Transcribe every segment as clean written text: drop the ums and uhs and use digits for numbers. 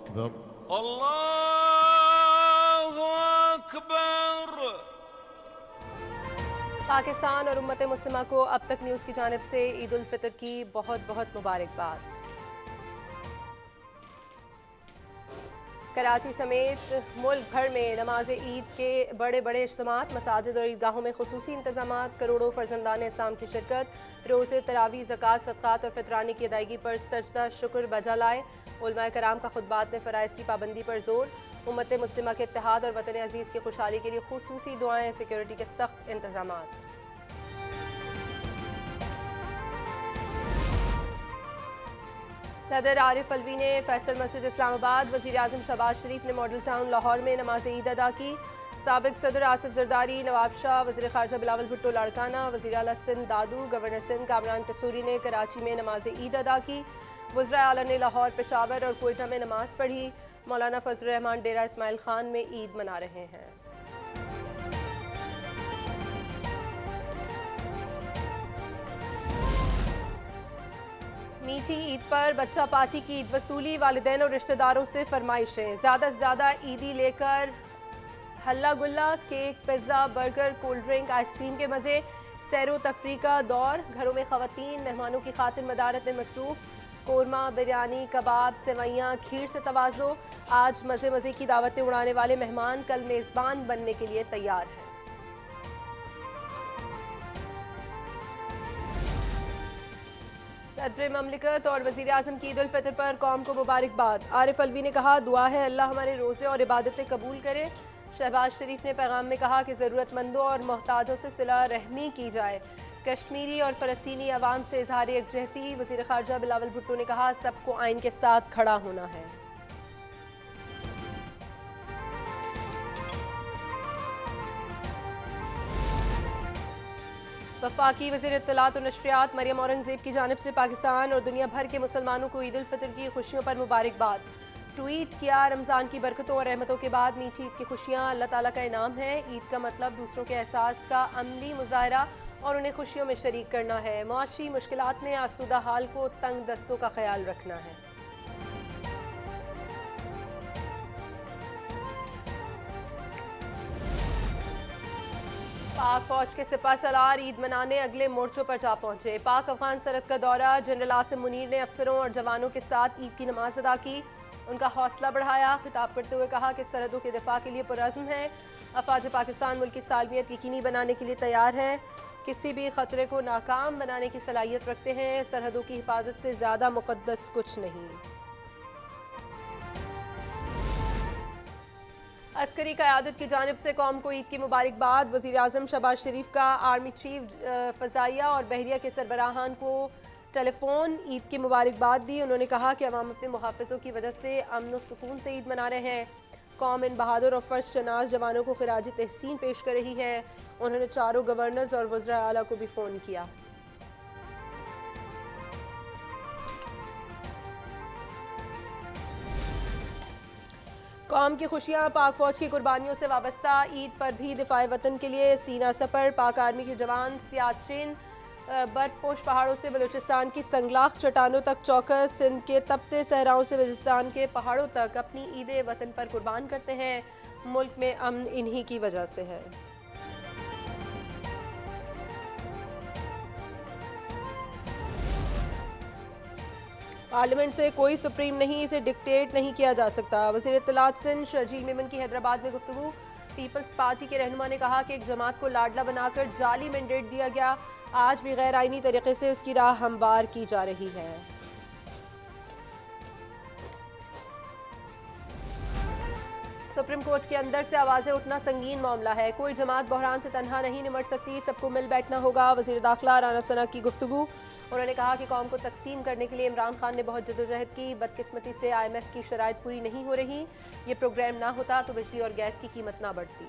अकबर। अल्लाहु अकबर। पाकिस्तान और उम्मत मुस्लिमा को अब तक न्यूज़ की जानिब से ईद उल फितर की बहुत बहुत मुबारकबाद। कराची समेत मुल्क भर में नमाज ईद के बड़े बड़े इज्तिमात, मसाजिद और ईदगाहों में खुसूसी इंतजामात, करोड़ों फर्जंदान इस्लाम की शिरकत, रोज़े तरावी, ज़कात, सदक़ात और फितरानी की अदायगी पर सजदा शुक्र बजा लाए। उलमाए कराम का खुतबात में फ़राइज़ की पाबंदी पर जोर, उम्मत मुस्लिमा के इत्तेहाद और वतन अज़ीज़ की खुशहाली के लिए खुसूसी दुआएं, सिक्योरिटी के सख्त इंतजामात। सदर आरिफ अलवी ने फैसल मस्जिद इस्लामाबाद, वज़ीर आज़म शहबाज शरीफ ने मॉडल टाउन लाहौर में नमाज ईद अदा की। साबिक़ सदर आसिफ जरदारी, नवाब शाह, वज़ीर ख़ारजा बिलावल भुट्टो लाड़काना, वज़ीर आला सिंध दादू, गवर्नर सिंध कामरान कसूरी ने कराची में नमाज ईद अदा की। वज़ीर आला ने लाहौर, पेशावर और कोयटा में नमाज पढ़ी। मौलाना फजल रहमान डेरा इस्माइल खान में ईद मना रहे हैं। मीठी ईद पर बच्चा पार्टी की ईद वसूली, वालिदैन और रिश्तेदारों से फरमाइशें, ज़्यादा से ज़्यादा ईदी लेकर हल्ला गुल्ला, cake, pizza, burger, cold drink, ice cream के मज़े, सैरो तफरी का दौर। घरों में ख़वातीन मेहमानों की खातिर मदारत में मसरूफ़, कोरमा, बिरयानी, कबाब, सेवैयाँ, खीर से तवाज़ो। आज मज़े मज़े की दावतें उड़ाने वाले मेहमान कल मेज़बान बनने के लिए तैयार हैं। सदर ममलिकत और वज़ीर आज़म की ईद उल फितर पर कौम को मुबारकबाद। आरिफ अलवी ने कहा, दुआ है अल्लाह हमारे रोज़े और इबादतें कबूल करे। शहबाज शरीफ ने पैगाम में कहा कि ज़रूरतमंदों और मोहताजों से सिला रहमी की जाए। कश्मीरी और फ़लस्तीनी अवाम से इज़हार यकजहती। वज़ीर ख़ारजा बिलावल भुट्टो ने कहा, सबको आइन के साथ खड़ा होना है। वफाकी वज़ीर इत्तलात और नशरियात मरियम औरंगज़ेब की जानिब से पाकिस्तान और दुनिया भर के मुसलमानों को ईद उल फितर की खुशियों पर मुबारकबाद। ट्वीट किया, रमज़ान की बरकतों और रहमतों के बाद मीठी ईद की खुशियाँ अल्लाह ताला का इनाम है। ईद का मतलब दूसरों के एहसास का अमली मुज़ाहरा और उन्हें खुशियों में शरीक करना है। मुआशी मुश्किलात में आसूदा हाल को तंग दस्तों का ख्याल रखना है। पाक फौज के सिपह सलार ईद मनाने अगले मोर्चों पर जा पहुंचे। पाक अफगान सरहद का दौरा, जनरल आसिम मुनीर ने अफसरों और जवानों के साथ ईद की नमाज अदा की, उनका हौसला बढ़ाया। खिताब करते हुए कहा कि सरहदों के दिफा के लिए पुरअज़्म है। अफवाज पाकिस्तान मुल्क की सालमियत यकीनी बनाने के लिए तैयार है, किसी भी खतरे को नाकाम बनाने की सलाहियत रखते हैं। सरहदों की हिफाजत से ज़्यादा मुक़द्दस कुछ नहीं। अस्करी क़यादत की जानिब से कौम को ईद की मुबारकबाद। वज़ीर आज़म शहबाज शरीफ का आर्मी चीफ फ़ज़ाइया और बहरिया के सरबराहान को टेलीफोन ईद की मुबारकबाद दी। उन्होंने कहा कि अवाम अपने मुहाफ़िज़ों की वजह से अमन व सुकून से ईद मना रहे हैं। कौम इन बहादुर और फर्स्ट शनास जवानों को ख़िराज तहसीन पेश कर रही है। उन्होंने चारों गवर्नर्स और वज़ीर आला को भी फ़ोन किया। कौम की खुशियाँ पाक फ़ौज की कुर्बानियों से वाबस्ता। ईद पर भी दिफाए वतन के लिए सीना सफ़र। पाक आर्मी के जवान सियाचिन बर्फपोश पहाड़ों से बलूचिस्तान की संगलाख चट्टानों तक चौकस। सिंध के तपते सहराओं से वजिस्तान के पहाड़ों तक अपनी ईद वतन पर कुर्बान करते हैं। मुल्क में अमन इन्हीं की वजह से है। पार्लियामेंट से कोई सुप्रीम नहीं, इसे डिक्टेट नहीं किया जा सकता। वज़ीर इत्तलात सिंध शर्जील मेमन की हैदराबाद में गुफ्तगू। पीपल्स पार्टी के रहनुमा ने कहा कि एक जमात को लाडला बनाकर जाली मैंडेट दिया गया, आज भी गैर आइनी तरीके से उसकी राह हमवार की जा रही है। सुप्रीम कोर्ट के अंदर से आवाज़ें उठना संगीन मामला है, कोई जमात बहरान से तनहा नहीं निमट सकती, सबको मिल बैठना होगा। वज़ीर दाखिला राना सना की गुफ्तगू। उन्होंने कहा कि कौम को तकसीम करने के लिए इमरान खान ने बहुत जदोजहद की, बदकिस्मती से IMF की शराइत पूरी नहीं हो रही। ये प्रोग्राम ना होता तो बिजली और गैस की कीमत ना बढ़ती।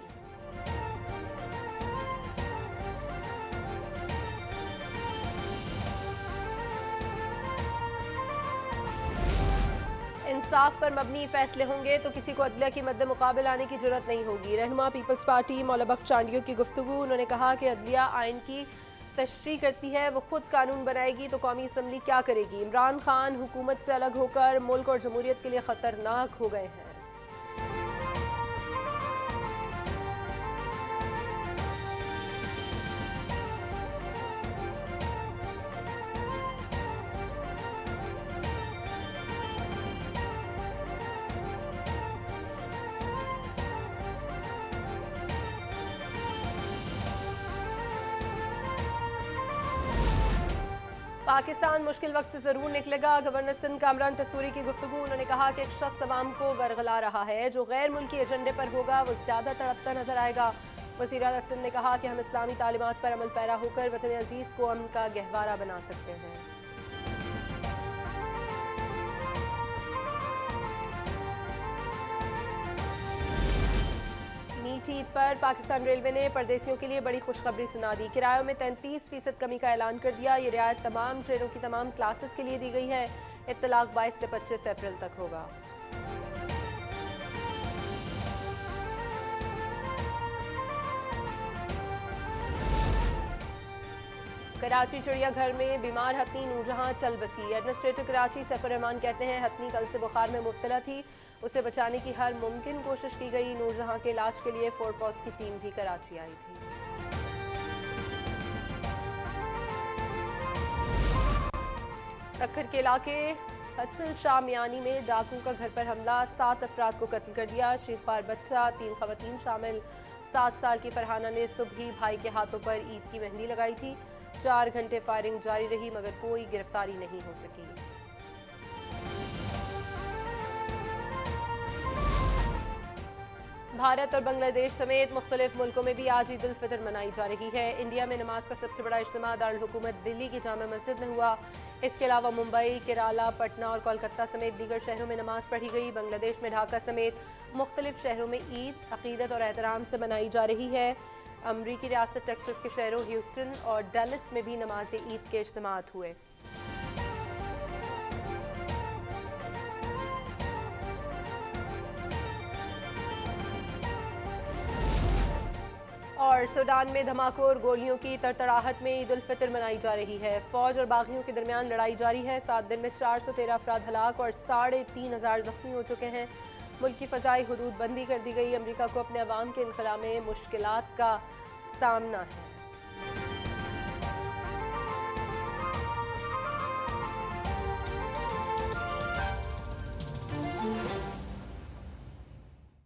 इंसाफ पर मबनी फैसले होंगे तो किसी को अदलिया की मद्दे मुकाबले आने की जरूरत नहीं होगी। रहनुमा पीपल्स पार्टी मौला बख्श चांडियों की गुफ्तगू। उन्होंने कहा कि अदलिया आइन की तशरीह करती है, वो खुद कानून बनाएगी तो कौमी असम्बली क्या करेगी? इमरान खान हुकूमत से अलग होकर मुल्क और जमहूरियत के लिए खतरनाक हो गए हैं। पाकिस्तान मुश्किल वक्त से ज़रूर निकलेगा। गवर्नर सिंध कामरान टसूरी की गुफ्तगू। उन्होंने कहा कि एक शख्स अवाम को वरगला रहा है, जो गैर मुल्की एजेंडे पर होगा वो ज़्यादा तड़पता नजर आएगा। वज़ीर आला सिंध ने कहा कि हम इस्लामी तालीमात पर अमल पैरा होकर वतन अजीज़ को अमन का गहवारा बना सकते हैं। मीठी ईद पर पाकिस्तान रेलवे ने परदेसियों के लिए बड़ी खुशखबरी सुना दी। किरायों में 33% कमी का ऐलान कर दिया। ये रियायत तमाम ट्रेनों की तमाम क्लासेस के लिए दी गई है। इत्तलाक 22 से 25 अप्रैल तक होगा। कराची चिड़ियाघर में बीमार हथनी नूरजहां चल बसी। एडमिनिस्ट्रेटर कराची सैफुर रहमान कहते हैं हथनी कल से बुखार में मुब्तला थी, उसे बचाने की हर मुमकिन कोशिश की गई। नूरजहां के इलाज के लिए फोर्स की टीम भी कराची आई थी। सक्खर के इलाके हचल शामियानी में डाकू का घर पर हमला, 7 अफराद को कत्ल कर दिया। शीखबार बच्चा, 3 खवातीन शामिल। 7 साल की फरहाना ने सुबह ही भाई के हाथों पर ईद की मेहंदी लगाई थी। 4 घंटे फायरिंग जारी रही मगर कोई गिरफ्तारी नहीं हो सकी। भारत और बांग्लादेश समेत मुख्तलिफ मुल्कों में भी आज ईद उल फितर मनाई जा रही है। इंडिया में नमाज का सबसे बड़ा इज्तिमा दारुल हुकूमत दिल्ली की जामा मस्जिद में हुआ। इसके अलावा मुंबई, केराला, पटना और कोलकाता समेत दीगर शहरों में नमाज पढ़ी गई। बांग्लादेश में ढाका समेत मुख्तलिफ शहरों में ईद अकीदत और एहतराम से मनाई जा रही है। अमरीकी रियासत टेक्सास के शहरों ह्यूस्टन और डैलस में भी नमाज ईद के इज्तिमात हुए। और सूडान में धमाकों और गोलियों की तड़तड़ाहट में ईद उल फितर मनाई जा रही है। फौज और बागियों के दरमियान लड़ाई जारी है। 7 दिन में 413 अफराद हलाक और 3,500 जख्मी हो चुके हैं। मुल्क की फ़ज़ाई हुदूद बंदी कर दी गई। अमरीका को अपने अवाम के इनखला में मुश्किलात का सामना है।